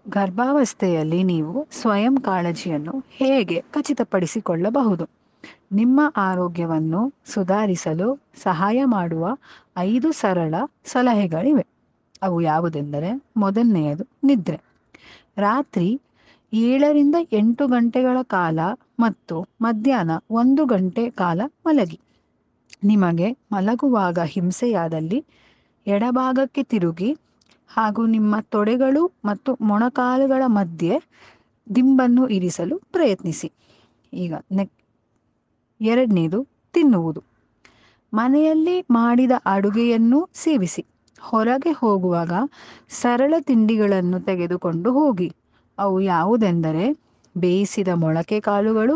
ಗರ್ಭಾವಸ್ಥೆಯಲ್ಲಿ ನೀವು ಸ್ವಯಂ ಕಾಳಜಿಯನ್ನು ಹೇಗೆ ಖಚಿತಪಡಿಸಿಕೊಳ್ಳಬಹುದು? ನಿಮ್ಮ ಆರೋಗ್ಯವನ್ನು ಸುಧಾರಿಸಲು ಸಹಾಯ ಮಾಡುವ 5 ಸರಳ ಸಲಹೆಗಳಿವೆ. ಅವು ಯಾವುದೆಂದರೆ, ಮೊದಲನೆಯದು ನಿದ್ರೆ. ರಾತ್ರಿ 7ರಿಂದ 8 ಗಂಟೆಗಳ ಕಾಲ ಮತ್ತು ಮಧ್ಯಾಹ್ನ 1 ಗಂಟೆ ಕಾಲ ಮಲಗಿ. ನಿಮಗೆ ಮಲಗುವಾಗ ಹಿಂಸೆಯಾದಲ್ಲಿ ಎಡಭಾಗಕ್ಕೆ ತಿರುಗಿ ಹಾಗೂ ನಿಮ್ಮ ತೊಡೆಗಳು ಮತ್ತು ಮೊಣಕಾಲುಗಳ ಮಧ್ಯೆ ದಿಂಬನ್ನು ಇರಿಸಲು ಪ್ರಯತ್ನಿಸಿ. ಈಗ ಎರಡನೇದು ತಿನ್ನುವುದು. ಮನೆಯಲ್ಲಿ ಮಾಡಿದ ಅಡುಗೆಯನ್ನು ಸೇವಿಸಿ. ಹೊರಗೆ ಹೋಗುವಾಗ ಸರಳ ತಿಂಡಿಗಳನ್ನು ತೆಗೆದುಕೊಂಡು ಹೋಗಿ. ಅವು ಯಾವುದೆಂದರೆ ಬೇಯಿಸಿದ ಮೊಳಕೆ ಕಾಳುಗಳು,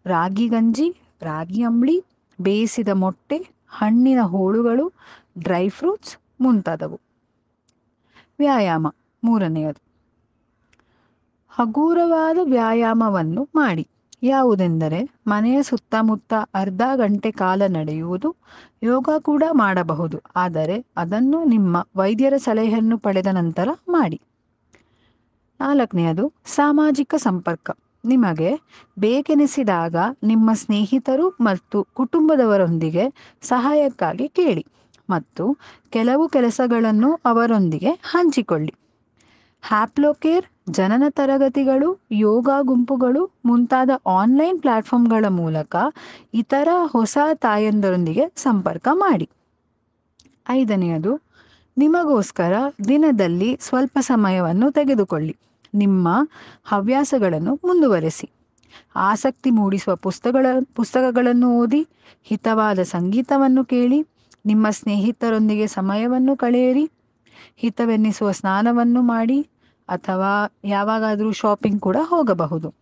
ರಾಗಿ ಗಂಜಿ, ರಾಗಿ ಅಂಬ್ಲಿ, ಬೇಯಿಸಿದ ಮೊಟ್ಟೆ, ಹಣ್ಣಿನ ಹೋಳುಗಳು, ಡ್ರೈ ಫ್ರೂಟ್ಸ್ ಮುಂತಾದವು. ವ್ಯಾಯಾಮ ಮೂರನೆಯದು. ಹಗುರವಾದ ವ್ಯಾಯಾಮವನ್ನು ಮಾಡಿ. ಯಾವುದೆಂದರೆ ಮನೆಯ ಸುತ್ತಮುತ್ತ ಅರ್ಧ ಗಂಟೆ ಕಾಲ ನಡೆಯುವುದು. ಯೋಗ ಕೂಡ ಮಾಡಬಹುದು, ಆದರೆ ಅದನ್ನು ನಿಮ್ಮ ವೈದ್ಯರ ಸಲಹೆಯನ್ನು ಪಡೆದ ನಂತರ ಮಾಡಿ. ನಾಲ್ಕನೆಯದು ಸಾಮಾಜಿಕ ಸಂಪರ್ಕ. ನಿಮಗೆ ಬೇಕೆನಿಸಿದಾಗ ನಿಮ್ಮ ಸ್ನೇಹಿತರು ಮತ್ತು ಕುಟುಂಬದವರೊಂದಿಗೆ ಸಹಾಯಕ್ಕಾಗಿ ಕೇಳಿ ಮತ್ತು ಕೆಲವು ಕೆಲಸಗಳನ್ನು ಅವರೊಂದಿಗೆ ಹಂಚಿಕೊಳ್ಳಿ. ಹ್ಯಾಪ್ಲೋಕೇರ್, ಜನನ ತರಗತಿಗಳು, ಯೋಗ ಗುಂಪುಗಳು ಮುಂತಾದ ಆನ್ಲೈನ್ ಪ್ಲಾಟ್ಫಾರ್ಮ್ಗಳ ಮೂಲಕ ಇತರ ಹೊಸ ತಾಯಂದರೊಂದಿಗೆ ಸಂಪರ್ಕ ಮಾಡಿ. ಐದನೆಯದು, ನಿಮಗೋಸ್ಕರ ದಿನದಲ್ಲಿ ಸ್ವಲ್ಪ ಸಮಯವನ್ನು ತೆಗೆದುಕೊಳ್ಳಿ. ನಿಮ್ಮ ಹವ್ಯಾಸಗಳನ್ನು ಮುಂದುವರೆಸಿ. ಆಸಕ್ತಿ ಮೂಡಿಸುವ ಪುಸ್ತಕಗಳನ್ನು ಓದಿ, ಹಿತವಾದ ಸಂಗೀತವನ್ನು ಕೇಳಿ, ನಿಮ್ಮ ಸ್ನೇಹಿತರೊಂದಿಗೆ ಸಮಯವನ್ನು ಕಳೆಯಿರಿ, ಹಿತವೆನ್ನಿಸುವ ಸ್ನಾನವನ್ನು ಮಾಡಿ ಅಥವಾ ಯಾವಾಗಾದರೂ ಶಾಪಿಂಗ್ ಕೂಡ ಹೋಗಬಹುದು.